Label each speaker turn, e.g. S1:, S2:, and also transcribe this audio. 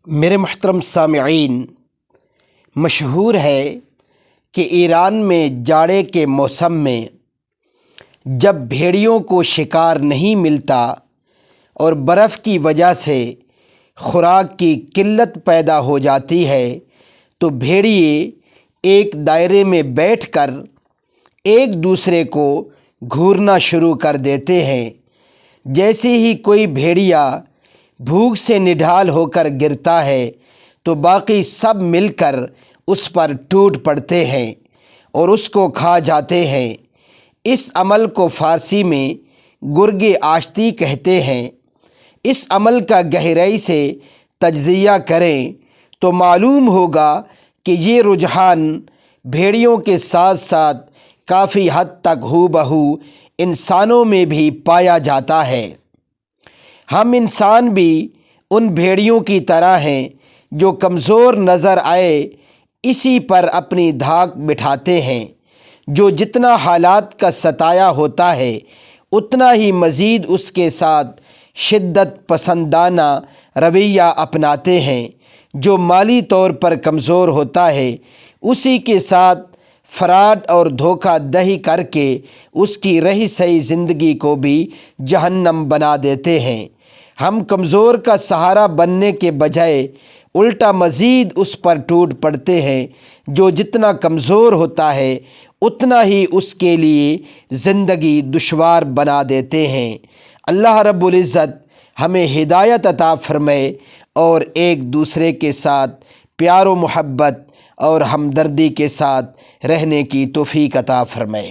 S1: میرے محترم سامعین، مشہور ہے کہ ایران میں جاڑے کے موسم میں جب بھیڑیوں کو شکار نہیں ملتا اور برف کی وجہ سے خوراک کی قلت پیدا ہو جاتی ہے تو بھیڑیے ایک دائرے میں بیٹھ کر ایک دوسرے کو گھورنا شروع کر دیتے ہیں۔ جیسے ہی کوئی بھیڑیا بھوک سے نڈھال ہو کر گرتا ہے تو باقی سب مل کر اس پر ٹوٹ پڑتے ہیں اور اس کو کھا جاتے ہیں۔ اس عمل کو فارسی میں گرگ آشتی کہتے ہیں۔ اس عمل کا گہرائی سے تجزیہ کریں تو معلوم ہوگا کہ یہ رجحان بھیڑیوں کے ساتھ ساتھ کافی حد تک ہو بہو انسانوں میں بھی پایا جاتا ہے۔ ہم انسان بھی ان بھیڑیوں کی طرح ہیں جو کمزور نظر آئے اسی پر اپنی دھاک بٹھاتے ہیں، جو جتنا حالات کا ستایا ہوتا ہے اتنا ہی مزید اس کے ساتھ شدت پسندانہ رویہ اپناتے ہیں، جو مالی طور پر کمزور ہوتا ہے اسی کے ساتھ فراڈ اور دھوکہ دہی کر کے اس کی رہی سہی زندگی کو بھی جہنم بنا دیتے ہیں۔ ہم کمزور کا سہارا بننے کے بجائے الٹا مزید اس پر ٹوٹ پڑتے ہیں، جو جتنا کمزور ہوتا ہے اتنا ہی اس کے لیے زندگی دشوار بنا دیتے ہیں۔ اللہ رب العزت ہمیں ہدایت عطا فرمائے اور ایک دوسرے کے ساتھ پیار و محبت اور ہمدردی کے ساتھ رہنے کی توفیق عطا فرمائے۔